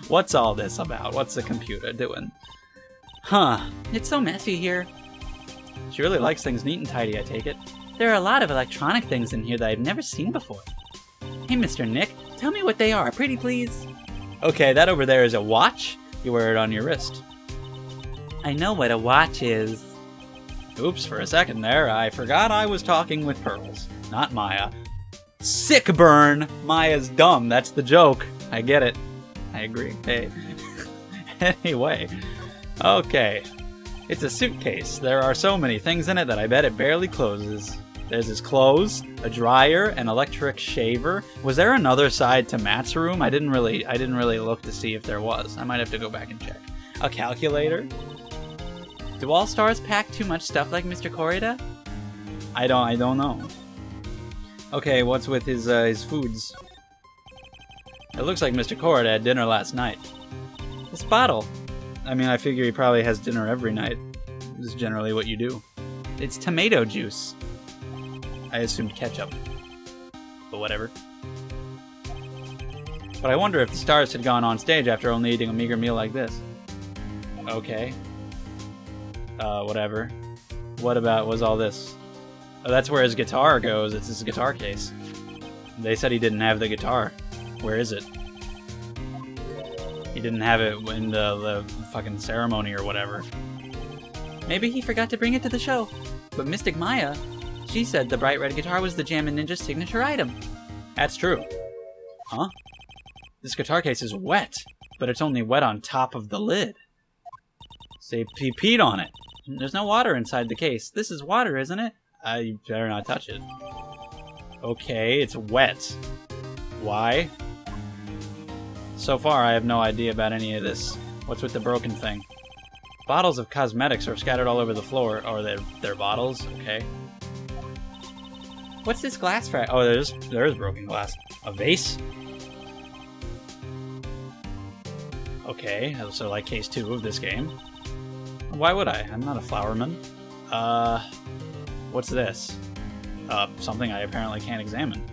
What's all this about? What's the computer doing? Huh. It's so messy here. She really likes things neat and tidy, I take it. There are a lot of electronic things in here that I've never seen before. Hey, Mr. Nick, tell me what they are, pretty please. Okay, that over there is a watch. You wear it on your wrist. I know what a watch is. Oops, for a second there, I forgot I was talking with Pearls, not Maya. Sick burn! Maya's dumb, that's the joke. I get it. I agree. Hey. Anyway. Okay. It's a suitcase. There are so many things in it that I bet it barely closes. There's his clothes, a dryer, an electric shaver. Was there another side to Matt's room? I didn't really look to see if there was. I might have to go back and check. A calculator? Do all stars pack too much stuff like Mr. Corrida? I don't know. Okay, what's with his foods? It looks like Mr. Corrida had dinner last night. This bottle. I mean, I figure he probably has dinner every night. This is generally what you do. It's tomato juice. I assumed ketchup. But whatever. But I wonder if the stars had gone on stage after only eating a meager meal like this. Okay. Whatever. What was all this? Oh, that's where his guitar goes. It's his guitar case. They said he didn't have the guitar. Where is it? He didn't have it in the fucking ceremony or whatever. Maybe he forgot to bring it to the show. But Mystic Maya, she said the bright red guitar was the Jammin' Ninja's signature item. That's true. Huh? This guitar case is wet, but it's only wet on top of the lid. Say he peed on it. There's no water inside the case. This is water, isn't it? I better not touch it. Okay, it's wet. Why? So far, I have no idea about any of this. What's with the broken thing? Bottles of cosmetics are scattered all over the floor. Oh, they're bottles? Okay. What's this glass for? Oh, there is broken glass. A vase? Okay, so like case 2 of this game. Why would I? I'm not a flowerman. What's this? Something I apparently can't examine.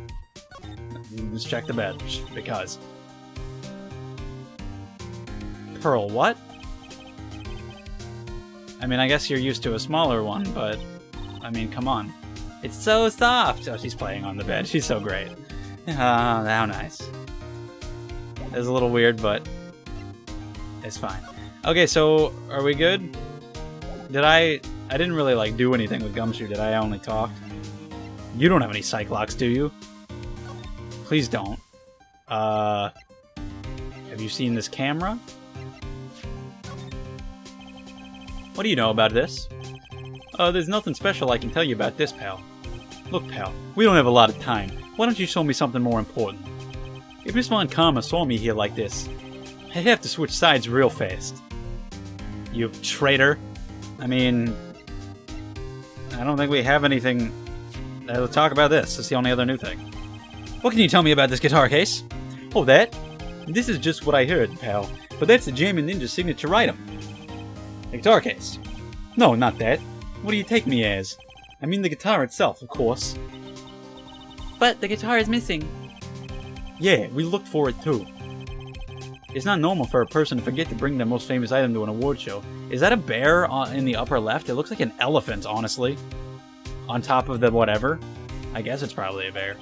Let's check the bed, just because. Pearl, what? I mean, I guess you're used to a smaller one, but... I mean, come on. It's so soft! Oh, she's playing on the bed. She's so great. How nice. It's a little weird, but... it's fine. Okay, so, are we good? I didn't really, like, do anything with Gumshoe, did I? I only talked. You don't have any psych locks, do you? Please don't. Have you seen this camera? What do you know about this? There's nothing special I can tell you about this, pal. Look, pal, we don't have a lot of time. Why don't you show me something more important? If Miss Von Karma saw me here like this, I'd have to switch sides real fast. You traitor. I mean, I don't think we have anything. Let's talk about this. It's the only other new thing. What can you tell me about this guitar case? Oh, that? This is just what I heard, pal. But that's the Jammin' Ninja signature item. The guitar case. No, not that. What do you take me as? I mean the guitar itself, of course. But the guitar is missing. Yeah, we looked for it too. It's not normal for a person to forget to bring their most famous item to an award show. Is that a bear in the upper left? It looks like an elephant, honestly. On top of the whatever. I guess it's probably a bear.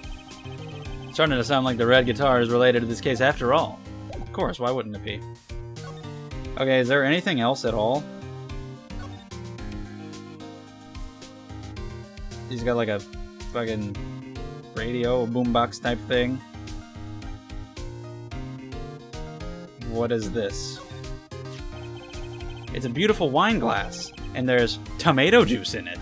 It's starting to sound like the red guitar is related to this case after all. Of course, why wouldn't it be? Okay, is there anything else at all? He's got like a fucking radio, boombox type thing. What is this? It's a beautiful wine glass, and there's tomato juice in it.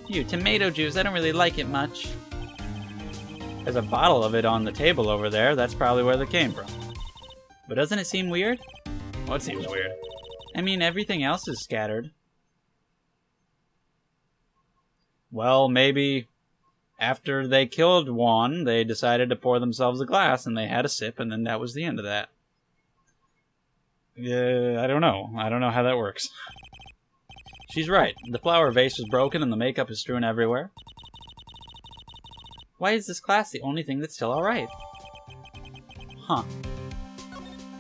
Ew, tomato juice, I don't really like it much. There's a bottle of it on the table over there. That's probably where they came from. But doesn't it seem weird? What seems weird? I mean, everything else is scattered. Well, maybe after they killed Juan, they decided to pour themselves a glass, and they had a sip, and then that was the end of that. I don't know. I don't know how that works. She's right. The flower vase is broken, and the makeup is strewn everywhere. Why is this glass the only thing that's still alright? Huh.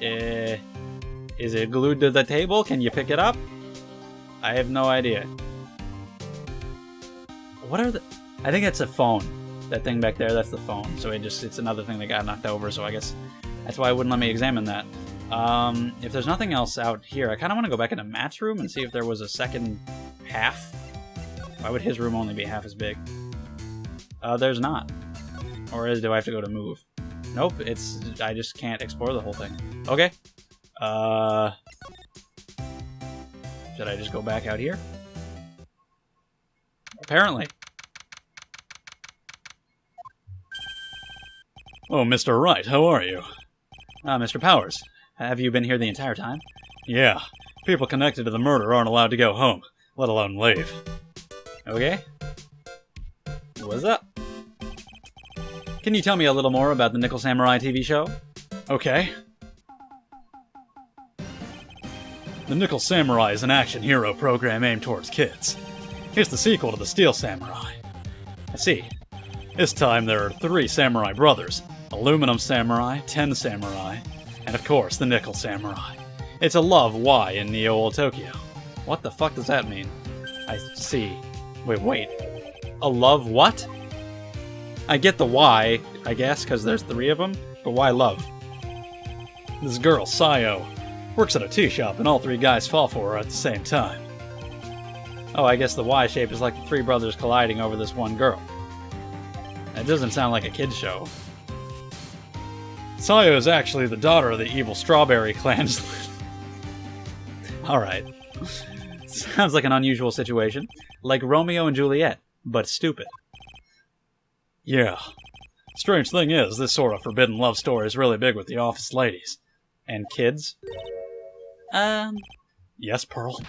Is it glued to the table? Can you pick it up? I have no idea. What are the... I think it's a phone. That thing back there, that's the phone. So it's another thing that got knocked over, so I guess that's why it wouldn't let me examine that. If there's nothing else out here, I kind of want to go back into Matt's room and see if there was a second half. Why would his room only be half as big? There's not. Or do I have to go to move? Nope, I just can't explore the whole thing. Okay. Should I just go back out here? Apparently. Oh, Mr. Wright, how are you? Mr. Powers, have you been here the entire time? Yeah. People connected to the murder aren't allowed to go home, let alone leave. Okay. What's up? Can you tell me a little more about the Nickel Samurai TV show? Okay. The Nickel Samurai is an action hero program aimed towards kids. It's the sequel to the Steel Samurai. I see. This time there are 3 samurai brothers. Aluminum Samurai, Ten Samurai, and of course the Nickel Samurai. It's a love Y in Neo-Old Tokyo. What the fuck does that mean? I see. Wait. A love what? I get the Y, I guess, because there's 3 of them, but why love? This girl, Sayo, works at a tea shop and all 3 guys fall for her at the same time. Oh, I guess the Y shape is like the 3 brothers colliding over this one girl. That doesn't sound like a kid's show. Sayo is actually the daughter of the evil Strawberry Clan. Alright. Sounds like an unusual situation. Like Romeo and Juliet, but stupid. Yeah. Strange thing is, this sort of forbidden love story is really big with the office ladies. And kids? Yes, Pearl?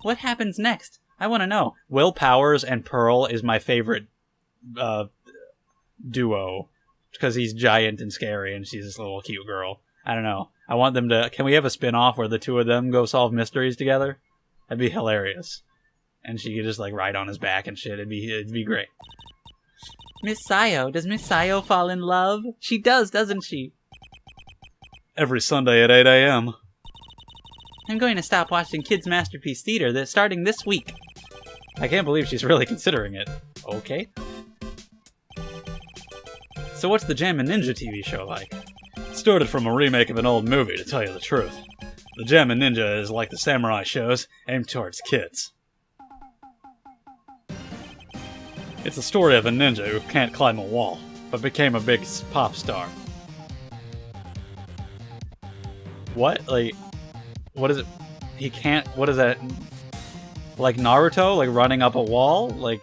What happens next? I want to know. Will Powers and Pearl is my favorite, duo. Because he's giant and scary and she's this little cute girl. I don't know. I want them to... Can we have a spin-off where the 2 of them go solve mysteries together? That'd be hilarious. And she could just, like, ride on his back and shit. It'd be great. Miss Sayo. Does Miss Sayo fall in love? She does, doesn't she? Every Sunday at 8 a.m. I'm going to stop watching Kids Masterpiece Theater starting this week. I can't believe she's really considering it. Okay. So what's the Jammin' Ninja TV show like? It started from a remake of an old movie, to tell you the truth. The Jammin' Ninja is like the samurai shows, aimed towards kids. It's the story of a ninja who can't climb a wall, but became a big pop star. What? Like, what is it? He can't... What is that? Like Naruto? Like running up a wall? Like...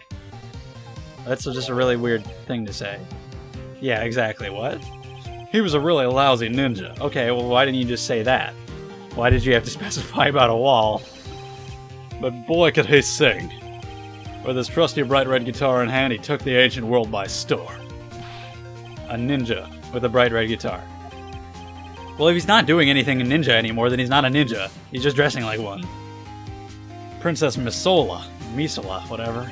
That's just a really weird thing to say. Yeah, exactly. What? He was a really lousy ninja. Okay, well, why didn't you just say that? Why did you have to specify about a wall? But boy, could he sing. With his trusty bright red guitar in hand, he took the ancient world by storm. A ninja with a bright red guitar. Well, if he's not doing anything in ninja anymore, then he's not a ninja. He's just dressing like one. Princess Misola, whatever.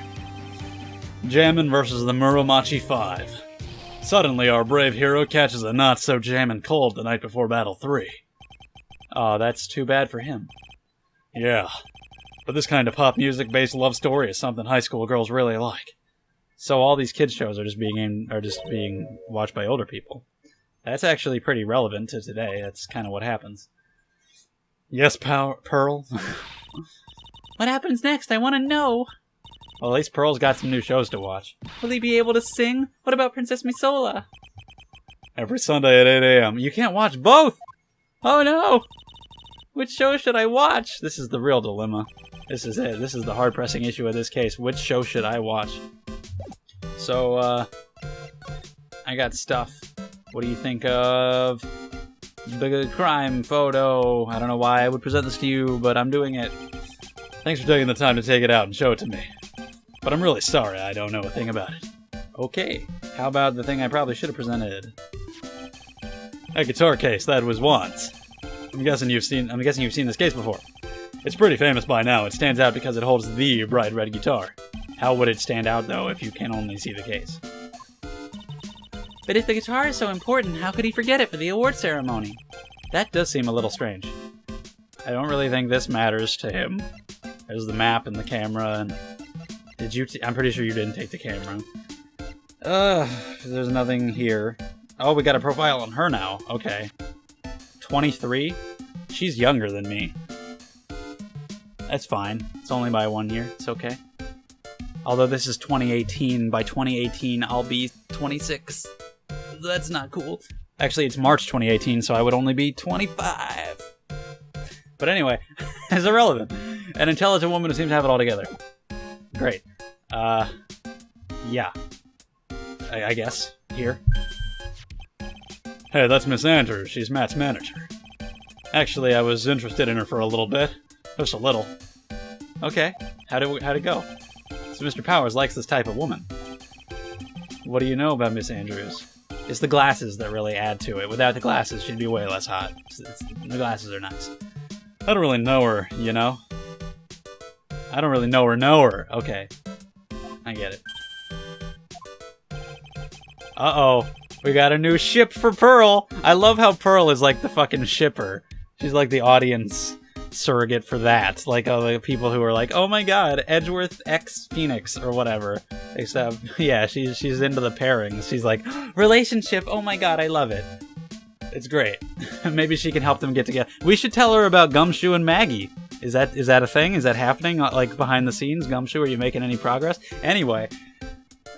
Jammin' versus the Muromachi 5. Suddenly, our brave hero catches a not-so-jammin' cold the night before Battle 3. Oh, that's too bad for him. Yeah, but this kind of pop music-based love story is something high school girls really like. So all these kids shows are just being watched by older people. That's actually pretty relevant to today. That's kind of what happens. Yes, Pearl? What happens next? I want to know. Well, at least Pearl's got some new shows to watch. Will he be able to sing? What about Princess Misola? Every Sunday at 8 a.m. You can't watch both! Oh no! Which show should I watch? This is the real dilemma. This is it. This is the hard-pressing issue of this case. Which show should I watch? So, I got stuff. What do you think of the crime photo? I don't know why I would present this to you, but I'm doing it. Thanks for taking the time to take it out and show it to me. But I'm really sorry I don't know a thing about it. Okay, how about the thing I probably should have presented? A guitar case that was once. I'm guessing you've seen this case before. It's pretty famous by now. It stands out because it holds the bright red guitar. How would it stand out though if you can only see the case? But if the guitar is so important, how could he forget it for the award ceremony? That does seem a little strange. I don't really think this matters to him. There's the map and the camera, and... I'm pretty sure you didn't take the camera. There's nothing here. Oh, we got a profile on her now. Okay. 23? She's younger than me. That's fine. It's only by 1 year. It's okay. Although this is 2018. By 2018, I'll be 26. That's not cool. Actually, it's March 2018, so I would only be 25. But anyway, it's irrelevant. An intelligent woman who seems to have it all together. Great. Yeah. I guess. Here. Hey, that's Miss Andrews. She's Matt's manager. Actually, I was interested in her for a little bit. Just a little. Okay. How'd it go? So Mr. Powers likes this type of woman. What do you know about Miss Andrews? It's the glasses that really add to it. Without the glasses, she'd be way less hot. The glasses are nice. I don't really know her, you know? I don't really know her. Okay. I get it. Uh-oh. We got a new ship for Pearl! I love how Pearl is like the fucking shipper. She's like the audience surrogate for that. Like the people who are like, oh my god, Edgeworth X Phoenix or whatever. Except, yeah, she's into the pairings. She's like, relationship, oh my god, I love it. It's great. Maybe she can help them get together. We should tell her about Gumshoe and Maggie. Is that a thing? Is that happening? Like behind the scenes? Gumshoe, are you making any progress? Anyway,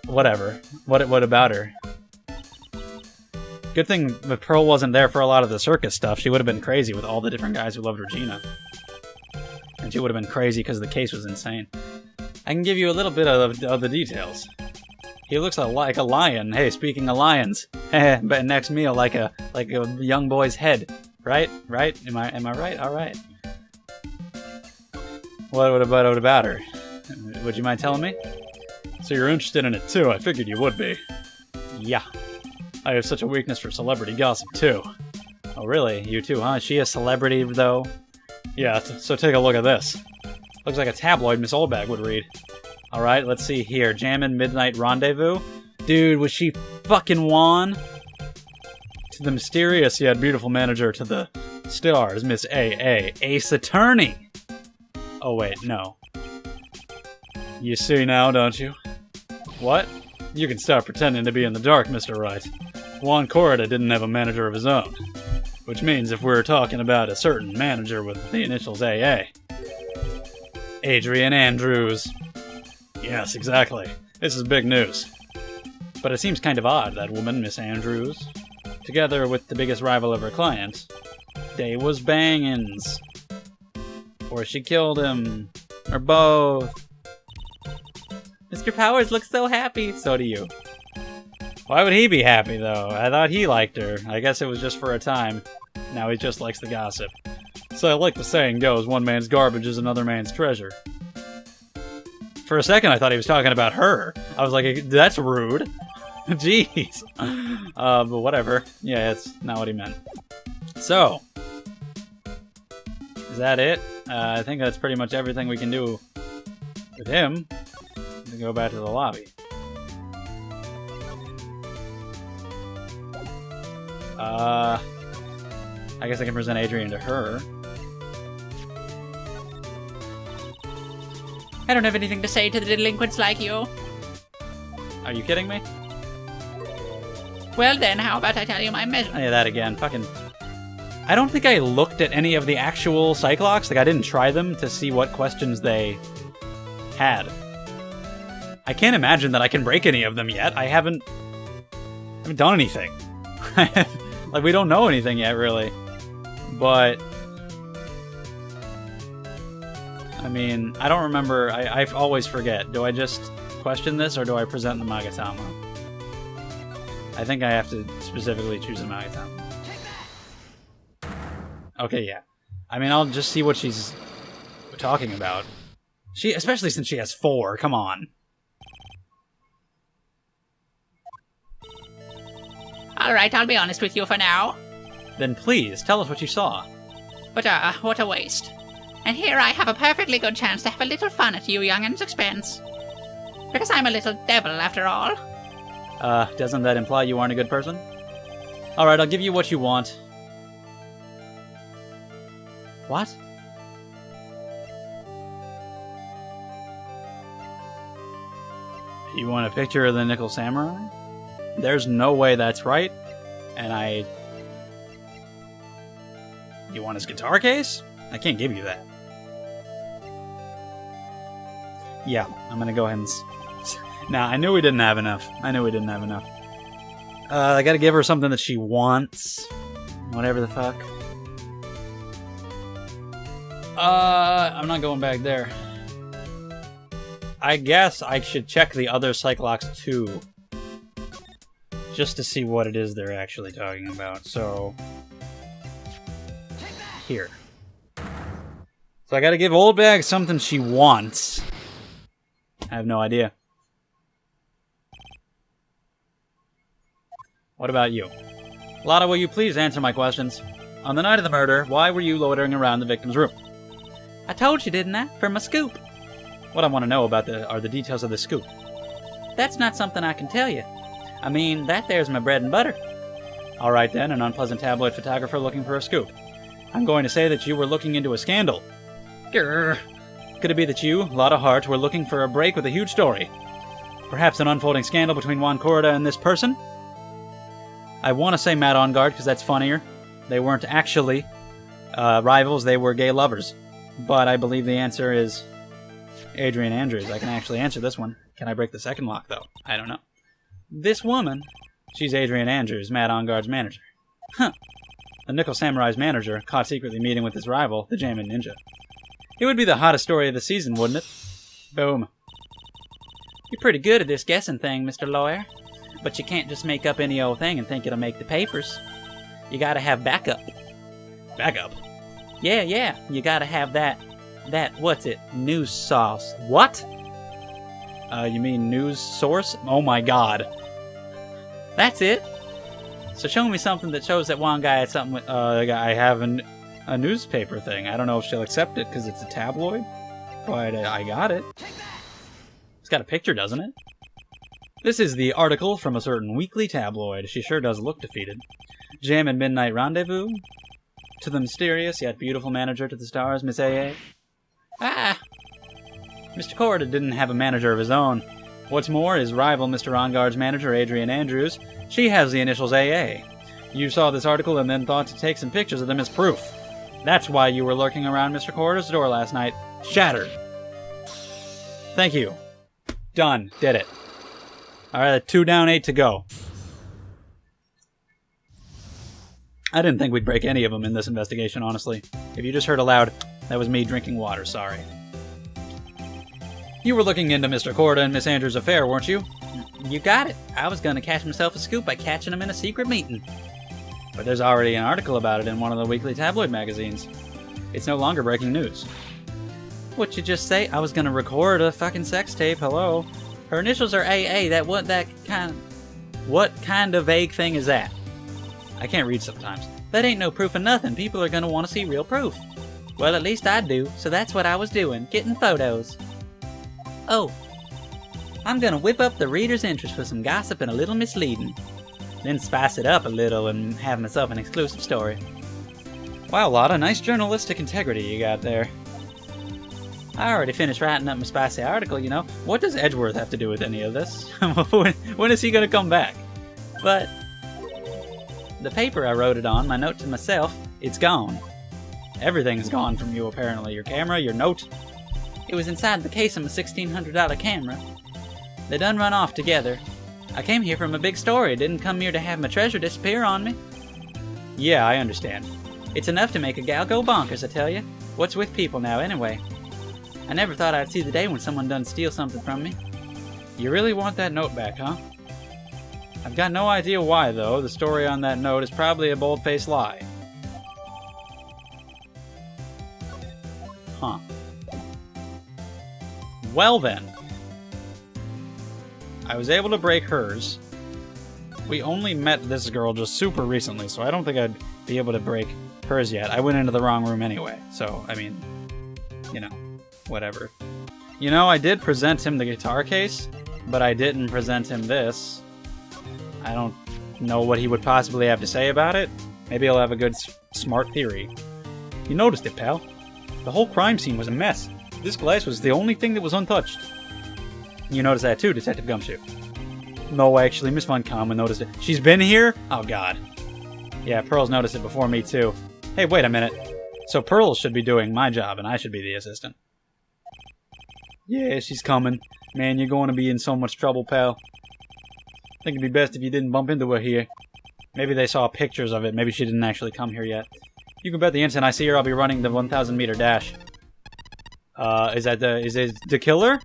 whatever. What about her? Good thing that Pearl wasn't there for a lot of the circus stuff. She would have been crazy with all the different guys who loved Regina. And she would have been crazy because the case was insane. I can give you a little bit of the details. He looks like a lion. Hey, speaking of lions, but next meal like a young boy's head, right? Right? Am I right? All right. What about her? Would you mind telling me? So you're interested in it too? I figured you would be. Yeah. I have such a weakness for celebrity gossip too. Oh really? You too, huh? Is she a celebrity though? Yeah. So take a look at this. Looks like a tabloid Miss Oldbag would read. Alright, let's see here. Jammin' Midnight Rendezvous? Dude, was she fucking won? To the mysterious yet beautiful manager to the stars, Miss A.A. Ace Attorney! Oh wait, no. You see now, don't you? What? You can stop pretending to be in the dark, Mr. Wright. Juan Corrida didn't have a manager of his own. Which means if we're talking about a certain manager with the initials A.A. Adrian Andrews. Yes, exactly. This is big news. But it seems kind of odd, that woman, Miss Andrews, together with the biggest rival of her client, they was bangins. Or she killed him. Or both. Mr. Powers looks so happy. So do you. Why would he be happy, though? I thought he liked her. I guess it was just for a time. Now he just likes the gossip. So like the saying goes, one man's garbage is another man's treasure. For a second, I thought he was talking about her. I was like, that's rude. Jeez. But whatever. Yeah, that's not what he meant. So. Is that it? I think that's pretty much everything we can do with him. We go back to the lobby. I guess I can present Adrian to her. I don't have anything to say to the delinquents like you. Are you kidding me? Well then, how about I tell you my measure? Yeah, that again. Fucking... I don't think I looked at any of the actual psych locks. Like, I didn't try them to see what questions they had. I can't imagine that I can break any of them yet. I haven't done anything. Like, we don't know anything yet, really. But... I mean, I don't remember. I always forget. Do I just question this, or do I present the Magatama? I think I have to specifically choose a Magatama. Okay, yeah. I mean, I'll just see what she's talking about. Especially since she has 4. Come on. Alright, I'll be honest with you for now. Then please, tell us what you saw. But what a waste. And here I have a perfectly good chance to have a little fun at you young'uns' expense. Because I'm a little devil, after all. Doesn't that imply you aren't a good person? Alright, I'll give you what you want. What? You want a picture of the Nickel Samurai? There's no way that's right. And You want his guitar case? I can't give you that. Yeah, I'm gonna go ahead and... Nah, I knew we didn't have enough. I gotta give her something that she wants. Whatever the fuck. I'm not going back there. I guess I should check the other psych locks too. Just to see what it is they're actually talking about. So... Here. So I gotta give Old Bag something she wants. I have no idea. What about you? Lotta, will you please answer my questions? On the night of the murder, why were you loitering around the victim's room? I told you, didn't I? For my scoop. What I want to know are the details of the scoop. That's not something I can tell you. I mean, that there's my bread and butter. Alright then, an unpleasant tabloid photographer looking for a scoop. I'm going to say that you were looking into a scandal. Grr. Could it be that you, Lotta Hart, were looking for a break with a huge story? Perhaps an unfolding scandal between Juan Corda and this person? I want to say Matt On Guard because that's funnier. They weren't actually rivals, they were gay lovers. But I believe the answer is Adrian Andrews. I can actually answer this one. Can I break the second lock, though? I don't know. This woman, she's Adrian Andrews, Matt On Guard's manager. Huh. The Nickel Samurai's manager, caught secretly meeting with his rival, the Jammin Ninja. It would be the hottest story of the season, wouldn't it? Boom. You're pretty good at this guessing thing, Mr. Lawyer. But you can't just make up any old thing and think it'll make the papers. You gotta have backup. Backup? Yeah. You gotta have that, what's it, news sauce. What? You mean news source? Oh my god. That's it. So show me something that shows that one guy had something with... I have a newspaper thing. I don't know if she'll accept it because it's a tabloid, but I got it. It's got a picture, doesn't it? This is the article from a certain weekly tabloid. She sure does look defeated. Jam and Midnight Rendezvous? To the mysterious yet beautiful manager to the stars, Miss A.A. Ah! Mr. Corda didn't have a manager of his own. What's more, his rival, Mr. Ongard's manager, Adrian Andrews, she has the initials AA. You saw this article and then thought to take some pictures of them as proof. That's why you were lurking around Mr. Corda's door last night. Shattered. Thank you. Done. Did it. Alright, 2 down, 8 to go. I didn't think we'd break any of them in this investigation, honestly. If you just heard aloud, that was me drinking water, sorry. You were looking into Mr. Corda and Miss Andrews' affair, weren't you? You got it. I was gonna catch myself a scoop by catching him in a secret meeting. But there's already an article about it in one of the weekly tabloid magazines. It's no longer breaking news. What'd you just say? I was gonna record a fucking sex tape, hello? Her initials are AA, What kind of vague thing is that? I can't read sometimes. That ain't no proof of nothing. People are gonna want to see real proof. Well, at least I do, so that's what I was doing, getting photos. Oh, I'm gonna whip up the reader's interest with some gossip and a little misleading. Then spice it up a little and have myself an exclusive story. Wow, Lotta, nice journalistic integrity you got there. I already finished writing up my spicy article, you know. What does Edgeworth have to do with any of this? when is he gonna come back? But the paper I wrote it on, my note to myself, it's gone. Everything's gone from you, apparently. Your camera, your note. It was inside the case of my $1,600 camera. They done run off together. I came here from a big story, didn't come here to have my treasure disappear on me. Yeah, I understand. It's enough to make a gal go bonkers, I tell you. What's with people now, anyway? I never thought I'd see the day when someone done steal something from me. You really want that note back, huh? I've got no idea why, though. The story on that note is probably a bold-faced lie. Huh. Well then. I was able to break hers. We only met this girl just super recently, so I don't think I'd be able to break hers yet. I went into the wrong room anyway, so, I mean, you know, whatever. You know, I did present him the guitar case, but I didn't present him this. I don't know what he would possibly have to say about it. Maybe he'll have a good, smart theory. You noticed it, pal. The whole crime scene was a mess. This glass was the only thing that was untouched. You noticed that too, Detective Gumshoe. No, actually, Miss Von Karma noticed it. She's been here? Oh, God. Yeah, Pearl's noticed it before me, too. Hey, wait a minute. So Pearl should be doing my job, and I should be the assistant. Yeah, she's coming. Man, you're going to be in so much trouble, pal. I think it'd be best if you didn't bump into her here. Maybe they saw pictures of it. Maybe she didn't actually come here yet. You can bet the instant I see her, I'll be running the 1,000-meter dash. Is it the killer?